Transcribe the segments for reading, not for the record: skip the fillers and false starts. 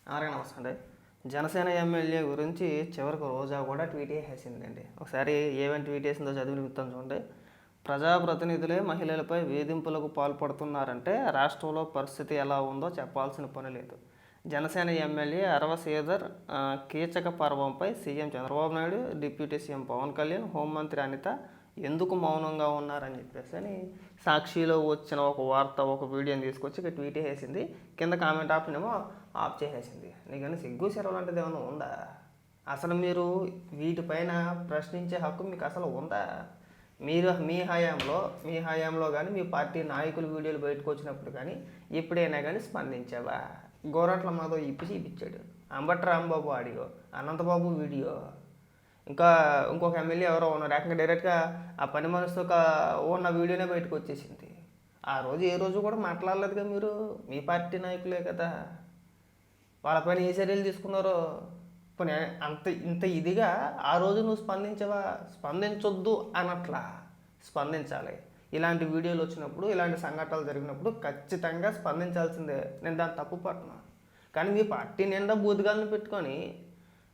అందరికీ నమస్తే అండి. జనసేన ఎమ్మెల్యే గురించి చివరికి రోజా కూడా ట్వీట్ చేసేసిందండి. ఒకసారి ఏమేమి ట్వీట్ చేసిందో చదివి వినిపిస్తాను చూడండి. ప్రజాప్రతినిధులే మహిళలపై వేధింపులకు పాల్పడుతున్నారంటే రాష్ట్రంలో పరిస్థితి ఎలా ఉందో చెప్పాల్సిన పని లేదు. జనసేన ఎమ్మెల్యే అరవ శ్రీధర్ కీచక పర్వంపై CM Chandrababu Naidu, deputy CM Pawan Kalyan, హోంమంత్రి అనిత ఎందుకు మౌనంగా ఉన్నారని చెప్పేసి అని సాక్షిలో వచ్చిన ఒక వార్త, ఒక వీడియోని తీసుకొచ్చి ఇక్కడ ట్వీట్ చేసింది. కింద కామెంట్ ఆప్షన్ ఏమో ఆఫ్ చేసేసింది. నీకన్నా సిగ్గు సెరవు లాంటిది ఏమైనా ఉందా? అసలు మీరు వీటిపైన ప్రశ్నించే హక్కు మీకు అసలు ఉందా? మీరు మీ హయాంలో కానీ మీ పార్టీ నాయకులు వీడియోలు బయటకు వచ్చినప్పుడు కానీ ఎప్పుడైనా కానీ స్పందించావా? గోరంట్ల మాధవ్ ఇప్పి చూపించాడు, అంబటి రాంబాబు ఆడియో, అనంతబాబు వీడియో, ఇంకొక ఎమ్మెల్యే ఎవరో ఉన్నారు ఏకంగా డైరెక్ట్గా ఆ పని మనసుతో ఉన్న వీడియోనే బయటకు వచ్చేసింది. ఆ రోజు ఏ రోజు కూడా మాట్లాడలేదుగా మీరు. మీ పార్టీ నాయకులే కదా, వాళ్ళపైన ఏ చర్యలు తీసుకున్నారో. పోనీ ఇంత ఇదిగా ఆ రోజు నువ్వు స్పందించవా? స్పందించొద్దు అనట్లా, స్పందించాలి. ఇలాంటి వీడియోలు వచ్చినప్పుడు, ఇలాంటి సంఘటనలు జరిగినప్పుడు ఖచ్చితంగా స్పందించాల్సిందే. నేను దాన్ని తప్పు పట్టను. కానీ మీ పార్టీ నిండా బూతుగాలను పెట్టుకొని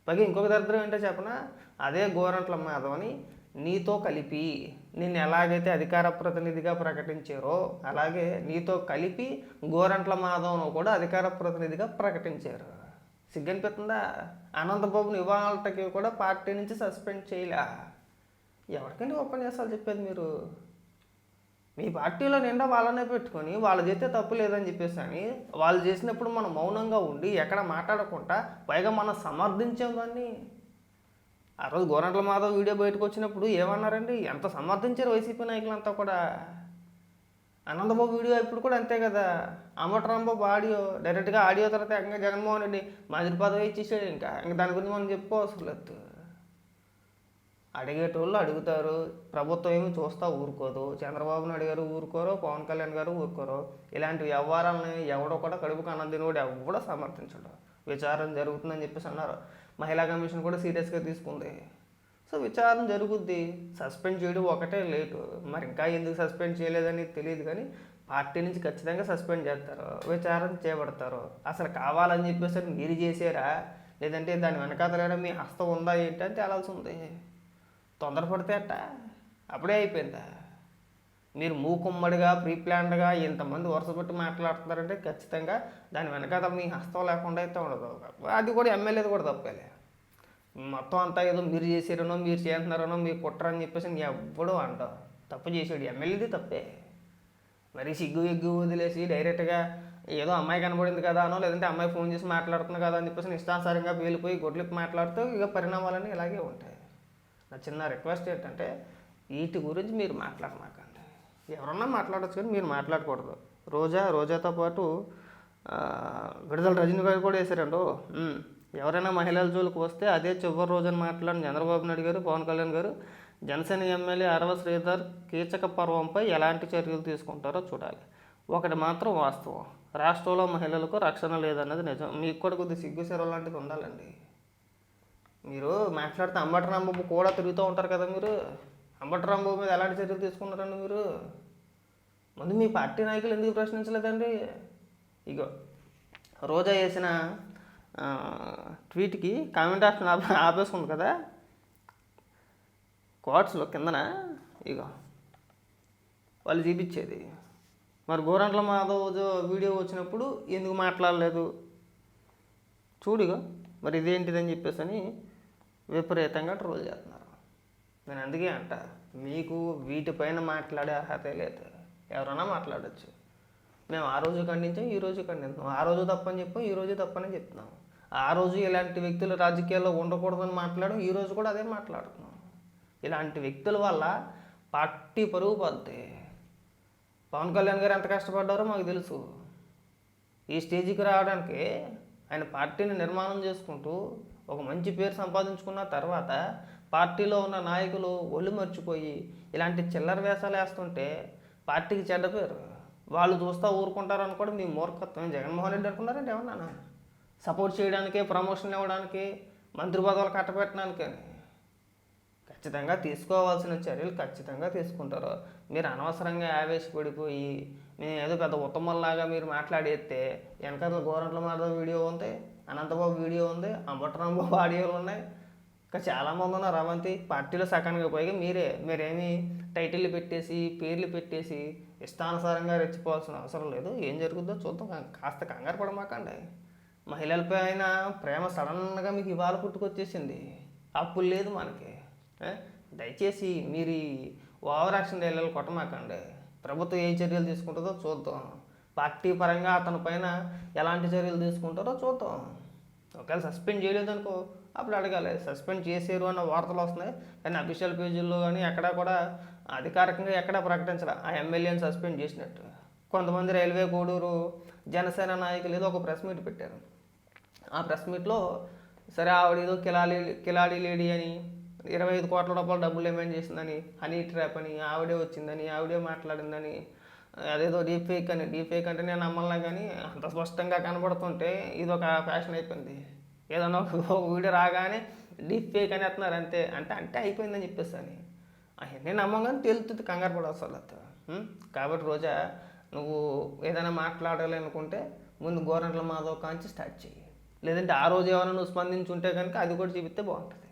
పైగా ఇంకొక దరిద్రం ఏంటో చెప్పనా, అదే గోరంట్ల మాధవని నీతో కలిపి నిన్ను ఎలాగైతే అధికార ప్రతినిధిగా ప్రకటించారో అలాగే నీతో కలిపి గోరంట్ల మాధవ్ను కూడా అధికార ప్రతినిధిగా ప్రకటించారు. సిగ్గనిపిస్తుందా? అనంతబాబుని ఇవాళకి కూడా పార్టీ నుంచి సస్పెండ్ చేయలే. ఎవరికంటే ఉపన్యాసాలు చెప్పేది మీరు? మీ పార్టీలో నిండా వాళ్ళనే పెట్టుకొని వాళ్ళు చేస్తే తప్పు లేదని చెప్పేసి అని వాళ్ళు చేసినప్పుడు మనం మౌనంగా ఉండి ఎక్కడ మాట్లాడకుండా పైగా మనం సమర్థించాం దాన్ని. ఆ రోజు గోరంట్ల మాధవ్ వీడియో బయటకు వచ్చినప్పుడు ఏమన్నారండి? ఎంత సమర్థించారు వైసీపీ నాయకులంతా కూడా. అనంతబాబు వీడియో ఇప్పుడు కూడా అంతే కదా. అంబటి రాంబాబు ఆడియో డైరెక్ట్గా ఆడియో తర్వాత ఇంకా జగన్మోహన్ రెడ్డి మంత్రి పదవి ఇచ్చేసాడు. ఇంకా దాని గురించి మనం చెప్పుకోవసరం లేదు. అడిగేటోళ్ళు అడుగుతారు, ప్రభుత్వం ఏమి చూస్తా ఊరుకోదు. చంద్రబాబు నాయుడు గారు ఊరుకోరు, పవన్ కళ్యాణ్ గారు ఊరుకోరు. ఇలాంటి వ్యవహారాలని ఎవడో కూడా కడుపుకు అన్నదిని కూడా ఎవడో సమర్థించడు. విచారణ జరుగుతుందని చెప్పేసి అన్నారు. మహిళా కమిషన్ కూడా సీరియస్గా తీసుకుంది. సో విచారణ జరుగుద్ది. సస్పెండ్ చేయడం ఒకటే లేటు. మరి ఇంకా ఎందుకు సస్పెండ్ చేయలేదని తెలియదు కానీ పార్టీ నుంచి ఖచ్చితంగా సస్పెండ్ చేస్తారు, విచారణ చేపడతారు. అసలు కావాలని చెప్పేసి మీరు చేసారా లేదంటే దాని వెనకాతలేడా మీ హస్తం ఉందా ఏంటి అని తేలాల్సి ఉంది. తొందరపడితే అట్ట అప్పుడే అయిపోయిందా? మీరు మూకుమ్మడిగా ప్రీప్లాన్డ్గా ఇంతమంది వరుసపెట్టి మాట్లాడుతున్నారంటే ఖచ్చితంగా దాని వెనకాల మీ హస్తం లేకుండా అయితే ఉండదు. అది కూడా ఎమ్మెల్యేది కూడా తప్పలే. మొత్తం అంతా ఏదో మీరు చేసారనో మీరు చేస్తున్నారనో మీరు కుట్రని చెప్పేసి ఎవ్వడూ అంటావు. తప్పు చేసాడు ఎమ్మెల్యేది తప్పే. మరి సిగ్గు వదిలేసి డైరెక్ట్గా ఏదో అమ్మాయి కనబడింది కదా అనో లేదంటే అమ్మాయి ఫోన్ చేసి మాట్లాడుతుంది కదా అని చెప్పేసి ఇష్టానుసారంగా పేలిపోయి గొడ్లకి మాట్లాడుతూ ఇక పరిణామాలన్నీ ఇలాగే ఉంటాయి. నా చిన్న రిక్వెస్ట్ ఏంటంటే వీటి గురించి మీరు మాట్లాడమాకండి. ఎవరన్నా మాట్లాడచ్చు కానీ మీరు మాట్లాడకూడదు. రోజాతో పాటు విడుదల రజనీ గారు కూడా వేశారండు. ఎవరైనా మహిళల జోలికి వస్తే అదే చివరి రోజున మాట్లాడిన చంద్రబాబు నాయుడు గారు, పవన్ కళ్యాణ్ గారు జనసేన ఎమ్మెల్యే అరవ శ్రీధర్ కీచక పర్వంపై ఎలాంటి చర్యలు తీసుకుంటారో చూడాలి. ఒకటి మాత్రం వాస్తవం, రాష్ట్రంలో మహిళలకు రక్షణ లేదన్నది నిజం. మీకు కూడా కొద్దిగా సిగ్గు సెరవు లాంటిది ఉండాలండి. మీరు మాట్లాడితే అంబటి రాంబాబు కూడా తిరుగుతూ ఉంటారు కదా. మీరు అంబటి రాంబాబు మీద ఎలాంటి చర్యలు తీసుకున్నారండి మీరు? ముందు మీ పార్టీ నాయకులు ఎందుకు ప్రశ్నించలేదండి? ఇగో రోజా వేసిన ట్వీట్కి కామెంట్ ఆప్షన్ ఆపేసుకుంది కదా కోట్స్లో కిందన. ఇగో వాళ్ళు చూపించేది. మరి గోరంట్ల మాధవ్ వీడియో వచ్చినప్పుడు ఎందుకు మాట్లాడలేదు చూడిగో. మరి ఇదేంటిదని చెప్పేసి అని విపరీతంగా ట్రోల్ చేస్తున్నారు. నేను అందుకే అంట, మీకు వీటిపైన మాట్లాడే అర్హత లేదు. ఎవరైనా మాట్లాడచ్చు. మేము ఆ రోజు ఖండించాం, ఈ రోజు ఖండిస్తాం. ఆ రోజు తప్పని చెప్పాం, ఈ రోజు తప్పని చెప్తున్నాం. ఆ రోజు ఇలాంటి వ్యక్తులు రాజకీయాల్లో ఉండకూడదని మాట్లాడడం, ఈ రోజు కూడా అదే మాట్లాడుతున్నాం. ఇలాంటి వ్యక్తుల వల్ల పార్టీ పరుగు పోద్ది. పవన్ కళ్యాణ్ గారు ఎంత కష్టపడ్డారో మాకు తెలుసు. ఈ స్టేజ్కి రావడానికి ఆయన పార్టీని నిర్మాణం చేసుకుంటూ ఒక మంచి పేరు సంపాదించుకున్న తర్వాత పార్టీలో ఉన్న నాయకులు ఒళ్ళు మర్చిపోయి ఇలాంటి చిల్లర వేషాలు వేస్తుంటే పార్టీకి చెడ్డ పేరు. వాళ్ళు చూస్తూ ఊరుకుంటారు అనుకోవడం మీ మూర్ఖత్వం. జగన్మోహన్ రెడ్డి అనుకున్నారంటే ఏమన్నా సపోర్ట్ చేయడానికి, ప్రమోషన్ ఇవ్వడానికి, మంత్రి పదవులు కట్టబెట్టడానికి. ఖచ్చితంగా తీసుకోవాల్సిన చర్యలు ఖచ్చితంగా తీసుకుంటారు. మీరు అనవసరంగా ఆవేశపడిపోయి మేము ఏదో పెద్ద ఉత్తమంలాగా మీరు మాట్లాడేస్తే వెనకాల గోరంట్ల మాధవ్ వీడియో ఉంది, అనంతబాబు వీడియో ఉంది, అంబటరాంబాబు ఆడియోలు ఉన్నాయి, ఇంకా చాలామంది ఉన్నారు. అవంతి పార్టీలో సకానికి పోయి మీరేమి టైటిల్ పెట్టేసి పేర్లు పెట్టేసి ఇష్టానుసారంగా రెచ్చిపోవాల్సిన అవసరం లేదు. ఏం జరుగుతుందో చూద్దాం, కాస్త కంగారు పడమాకండి. మహిళలపై అయిన ప్రేమ సడన్గా మీకు ఇవాళ పుట్టుకొచ్చేసింది, అప్పుడు లేదు మనకి. దయచేసి మీరు ఓవర్ యాక్షన్ డైలాగులు కొట్టమాకండి. ప్రభుత్వం ఏ చర్యలు తీసుకుంటుందో చూద్దాం. పార్టీ పరంగా అతని పైన ఎలాంటి చర్యలు తీసుకుంటారో చూద్దాం. ఒకవేళ సస్పెండ్ చేయలేదనుకో అప్పుడు అడగాలి. సస్పెండ్ చేసారు అన్న వార్తలు వస్తున్నాయి, కానీ అఫీషియల్ పేజీల్లో కానీ ఎక్కడా కూడా అధికారికంగా ఎక్కడా ప్రకటించాలి ఆ ఎమ్మెల్యేని సస్పెండ్ చేసినట్టు. కొంతమంది రైల్వే కోడూరు జనసేన నాయకులు ఏదో ఒక ప్రెస్ మీట్ పెట్టారు. ఆ ప్రెస్ మీట్లో సరే ఆవిడ ఏదో కిలాడి లేడీ అని 25 కోట్ల రూపాయలు డబ్బులు డిమాండ్ చేసిందని, హనీ ట్రాప్ అని, ఆవిడే వచ్చిందని, ఆవిడే మాట్లాడిందని, అదేదో డీప్ ఫేక్ అంటే నేను నమ్మల్లా, కానీ అంత స్పష్టంగా కనబడుతుంటే ఇది ఒక ఫ్యాషన్ అయిపోయింది. ఏదన్నా ఒక వీడియో రాగానే డీప్ ఫేక్ అని వేస్తున్నారు అంతే, అంటే అయిపోయిందని చెప్పేసి అని అవన్నీ నమ్మగానే తేలుతుంది, కంగారు పడవసలు. కాబట్టి రోజా నువ్వు ఏదైనా మాట్లాడాలి అనుకుంటే ముందు గోరంట్ల మాధవ్ కాంచి స్టార్ట్ చేయి, లేదంటే ఆ రోజు ఏమైనా నువ్వు స్పందించుంటే కనుక అది కూడా చూపిస్తే బాగుంటుంది.